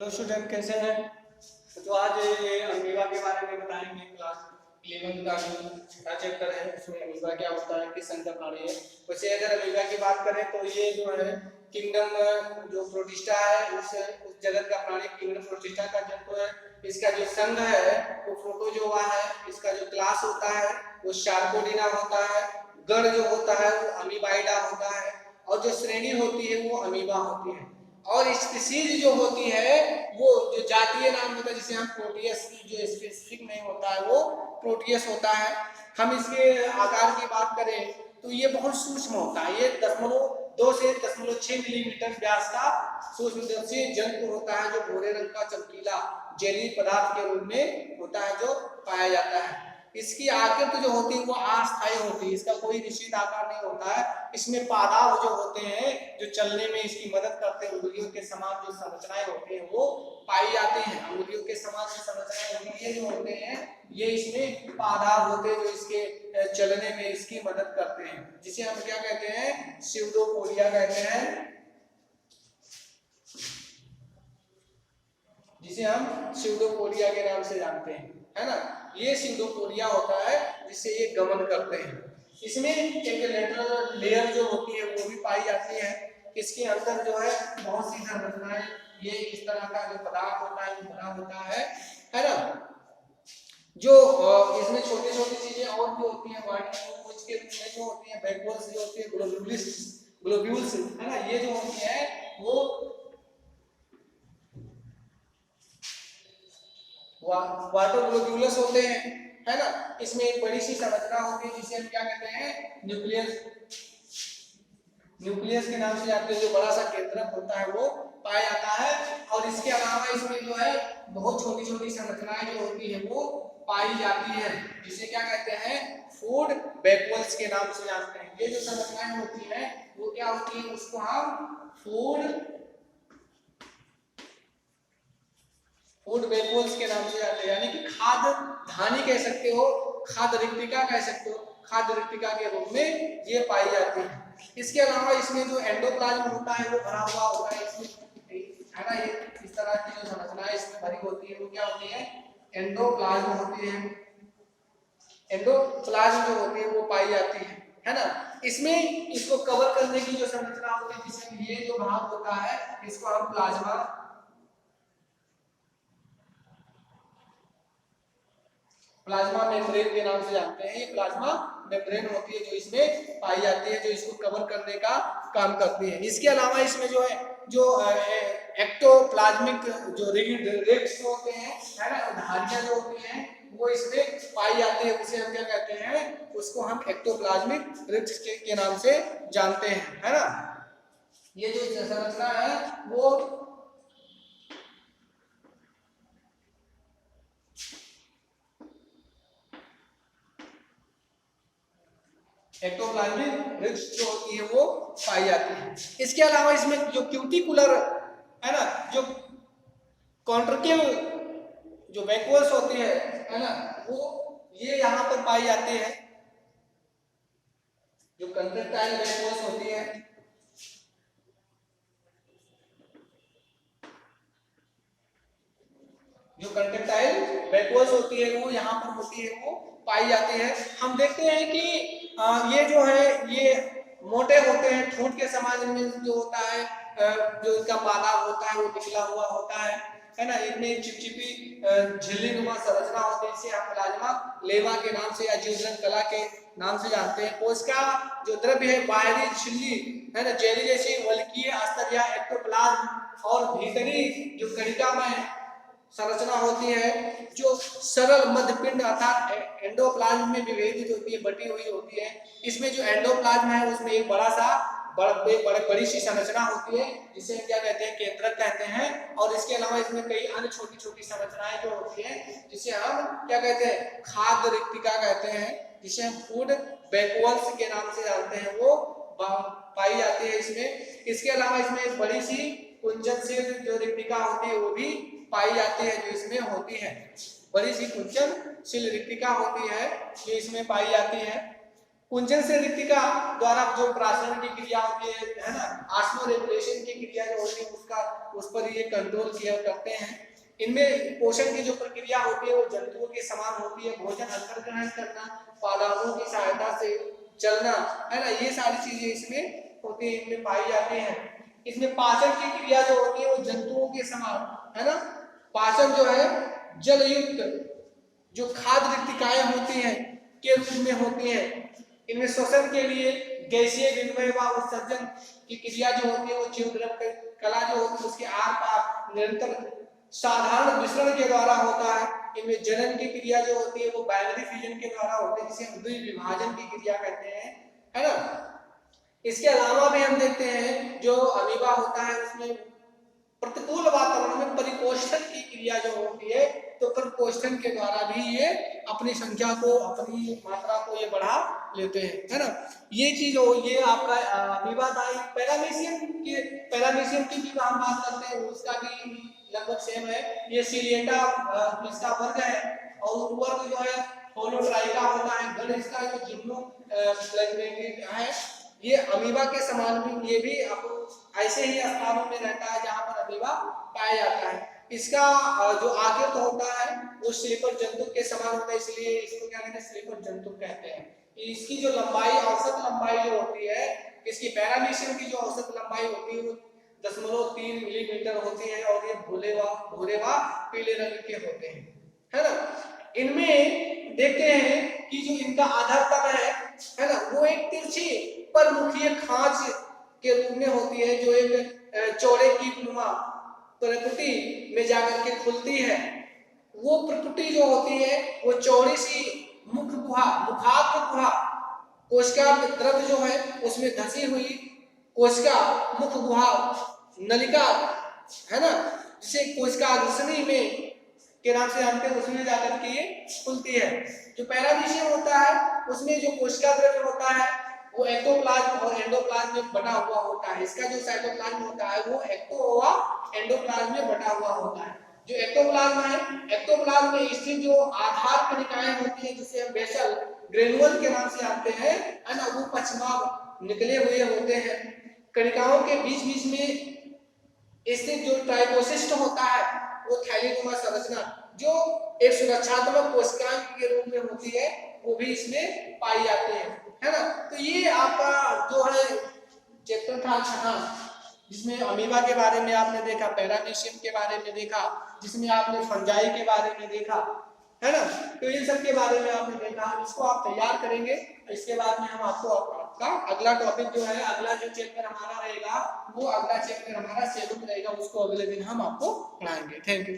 Hello student, कैसे हैं? तो आज ये अमीबा के बारे में बताएंगे। क्लास 11 का जो छठा चैप्टर है उसमें अमीबा क्या होता है, किस संख्या प्राणी है। वैसे अगर अमीबा की बात करें तो ये जो है किंगडम जो प्रोटिस्टा है उस जगत का प्राणी किंगडम प्रोटिस्टा का जो है इसका जो संघ है वो प्रोटोजोआ है। इसका जो क्लास होता है वो शार्कोडिना होता है। गण जो होता है वो अमीबाइडा होता है और जो श्रेणी होती है वो अमीबा होती है। और स्पीसीज जो होती है वो जो जातीय नाम होता है जिसे हम प्रोटियस, जो स्पेसिफिक नहीं होता है वो प्रोटियस होता है। हम इसके आकार की बात करें तो ये बहुत सूक्ष्म होता है। ये 0.2 से 0.6 मिलीमीटर व्यास का सूक्ष्मदर्शी जंतु होता है जो भूरे रंग का चमकीला जेली पदार्थ के रूप में होता है जो पाया जाता है। इसकी आकृति जो होती है वो अस्थायी होती है, इसका कोई निश्चित आकार नहीं होता है। इसमें पादाव जो होते हैं जो चलने में इसकी मदद करते हैं, उंगलियों के समान जो संरचनाएं होती हैं वो पाई जाती हैं। उंगलियों के समान जो संरचनाएं उंगलियां जो होते हैं ये इसमें पादाव होते हैं जो इसके चलने में इसकी मदद करते हैं, जिसे हम क्या कहते हैं, स्यूडोपोडिया कहते हैं, जिसे हम स्यूडोपोडिया के नाम से जानते हैं, है ना। ये स्यूडोपोडिया होता है जिससे ये गमन करते हैं। इसमें एक लेटरल लेयर जो होती है वो भी पाई जाती है। इसके अंदर जो है बहुत सी संरचनाएं, ये इस तरह का जो पदार्थ होता है वो बना होता है ना। जो इसमें छोटी छोटी चीजें और भी होती हैं, कुछ के में जो होती है बैकवर्ड्स जो होती है ग्लोब्यूल्स, है ना। ये जो होती है वो वाटर ग्लोब्यूलस होते हैं, है ना। इसमें एक बड़ी सी संरचना होती है जिसे हम क्या कहते हैं, न्यूक्लियस के नाम से जानते हैं। जो बड़ा सा केंद्रक होता है वो पाया जाता है। और इसके अलावा इसमें जो है बहुत छोटी छोटी संरचनाएं जो होती है वो पाई जाती है, जिसे क्या कहते हैं, फूड बैकवर्ड्स के नाम से जानते हैं। ये जो संरचनाएं होती है वो क्या होती है, उसको हम फूड बैकवर्ड्स के नाम से जानते हैं, यानी कि खाद्य धानी कह सकते हो, खाद्य रिक्तिका कह सकते हो। खाद्य रिक्तिका के रूप में ये पाई जाती है। इसके अलावा इसमें जो एंडोप्लाज्म होता है वो भरा हुआ होता है इसमें, है ना। ये इस तरह की जो संरचनाएं इसमें भरी होती है वो क्या होती है, एंडोप्लाज्म होती है। एंडोप्लाज्म जो होती है वो पाई जाती है ना। इसमें इसको कवर करने की जो संरचना होती है, जिसमें ये जो भाग होता है इसको हम प्लाज्मा मेम्ब्रेन के नाम से जानते हैं। ये प्लाज्मा मेम्ब्रेन होती है जो इसमें पाई जाती है, जो इसको कवर करने का काम करती है। इसके अलावा इसमें जो है जो एक्टोप्लाज्मिक जो रिग्स होते हैं, है ना, धारियां जो होती हैं वो इसमें पाई जाती है। उसे हम क्या कहते हैं, उसको हम एक्टोप्लाज्मिक रिग्स के नाम से जानते हैं, है ना। ये जो संरचना है वो एक्टोप्लाज्मिक रिग्स जो होती है वो पाई जाती है। इसके अलावा इसमें जो क्यूटिकुलर, है ना, जो कॉन्ट्रकेव जो बैकवर्ड्स होती है ना, वो ये यहाँ पर पाई जाती है। जो कंट्रेक्टाइल बैकवर्ड्स होती है, जो कंट्रेक्टाइल बैकवर्ड्स होती है वो यहाँ पर होती है, वो पाई जाती है। हम देखते हैं कि ये जो है ये मोटे होते हैं, ठूंठ के समान में जो होता है, जो इनका पाला होता है वो निकला हुआ होता है ना। इनमें चिपचिपी झिल्ली नुमा संरचना होती है, इसे हम प्लाज्मा लेवा के नाम से या जीवजन कला के नाम से जानते हैं। कोशिका जो द्रव्य है बाहरी झिल्ली, है ना, जेली जैसी वल्कीय अस्तर या एक्टोप्लाज्म, और भीतरी जो कणिका में संरचना होती है जो सरल मध्यपिंड अर्थात एंडोप्लाज्म में विभेदित होती है, बटी हुई होती है। इसमें जो एंडोप्लाज्म है उसमें एक बड़ी सी संरचना होती है जिसे हम क्या कहते हैं, केंद्रक कहते हैं। और इसके अलावा इसमें कई अन्य छोटी छोटी संरचनाएं जो होती हैं जिसे हम क्या कहते हैं, खाद्य रिक्तिका कहते हैं, जिसे हम फूड बैकवर्ड्स के नाम से जानते हैं, वो पाई जाती है इसमें। इसके अलावा इसमें एक बड़ी सी कुंचनशील जो रिक्तिका होती है वो भी पाई जाती है, जो इसमें होती है। बड़ी सी कुंचनशील रिक्तिका होती है जो इसमें पाई जाती है। कुंचन से रिक्तिका द्वारा जो प्राशरण की क्रिया होती है ना, ऑस्मो रेगुलेशन की क्रिया जो होती है उसका उस पर ये कंट्रोल किया करते हैं। इनमें पोषण की जो प्रक्रिया होती है वो जंतुओं के समान होती है। भोजन अंतर ग्रहण करना, पादापों की सहायता से चलना, है ना, ये सारी चीजें इसमें होती है, इनमें पाई जाती हैं। इसमें पाचन की क्रिया जो होती है वो जंतुओं के समान, है ना। पाचन जो है जलयुक्त जो खाद्य रिक्तिकाएं होती हैं के रूप में होती हैं। इनमें श्वसन के लिए गैसीय विनिमय व उत्सर्जन की क्रिया जो होती है वो जीवद्रव कला जो होती है उसके आर पार निरंतर साधारण मिश्रण के द्वारा होता है। इनमें जनन की क्रिया जो होती है वो बाइनरी फ्यूजन के द्वारा होती है, जिसे हम द्विविभाजन की क्रिया कहते हैं, है ना। इसके अलावा भी हम देखते हैं जो अमीबा होता है उसमें प्रतिकूल वातावरण में परिकोष्ठन की क्रिया जो होती है, तो परिकोष्ठन के द्वारा भी ये अपनी संख्या को, अपनी मात्रा को ये बढ़ा लेते हैं, है ना। ये चीज हो, ये आपका अमीबा था। पैरामीशियम की भी हम बात करते हैं, उसका भी लगभग सेम है। ये सिलिएटा इसका वर्ग है और वर्ग जो है होलोट्राइका होता है। गण इसका जो जिम्नो है, ये अमीबा के समान भी, ये भी आपको ऐसे ही स्थानों में रहता है जहां पर अमीबा पाया जाता है। इसका जो आकृति होता है वो स्लीपर जंतु के समान होता है, इसलिए इसको क्या कहते हैं, स्लीपर जंतु कहते हैं। इसकी जो लंबाई, औसत लंबाई जो होती है, इसकी पैरामीशियम की जो औसत लंबाई होती है वो 0.3 मिलीमीटर होती है और ये भूरे व पीले रंग के होते हैं, है ना। इनमें देखते हैं कि जो इनका आधार तल है ना, वो एक तिरछी पर मुखीय खांच के रूप में होती है, जो एक चौड़े की नुमा प्रकृति में जाकर के खुलती है। वो प्रकृति जो होती है वो चौड़ी सी मुख गुहा, मुखाग्र गुहा, कोशिका द्रव जो है उसमें धसी हुई कोशिका मुख गुहा नलिका, है ना, जिसे कोशिका अग्रसनी में के नाम से जानते हैं, उसमें जाकर के ये खुलती है। जो पैरामीशियम होता है उसमें जो कोशिका द्रव्य होता है वो एक्टोप्लाज्म और एंडोप्लाज्म में बटा हुआ होता है। इसका जो साइटोप्लाज्म होता है वो एक्टो व एंडोप्लाज्म में बटा हुआ होता है। जो एक्टोप्लाज्म है, एक्टोप्लाज्म में स्थित जो आधार कणिकाएं होती हैं जिसे हम बेसल ग्रेनुअल के नाम से जानते हैं, है ना, वो पश्चिमाभ निकले हुए होते हैं। कणिकाओं के बीच बीच में स्थित जो ट्राइकोसिस्ट होता है वो थैलीनुमा संरचना जो एक सुरक्षात्मक कोशिकाएं के रूप में होती है वो भी इसमें पाई जाती है ना। तो ये आपका जो है चैप्टर था 6, जिसमें अमीबा के बारे में आपने देखा, पैरामीशियम के बारे में देखा, जिसमें आपने फंजाई के बारे में देखा, है ना। तो इन सब के बारे में आपने देखा। इसको आप तैयार करेंगे, इसके बाद में हम आपको आपका अगला टॉपिक जो है, अगला जो चैप्टर हमारा रहेगा वो अगला चैप्टर हमारा 7 रहेगा, उसको अगले दिन हम आपको पढ़ाएंगे। Thank you.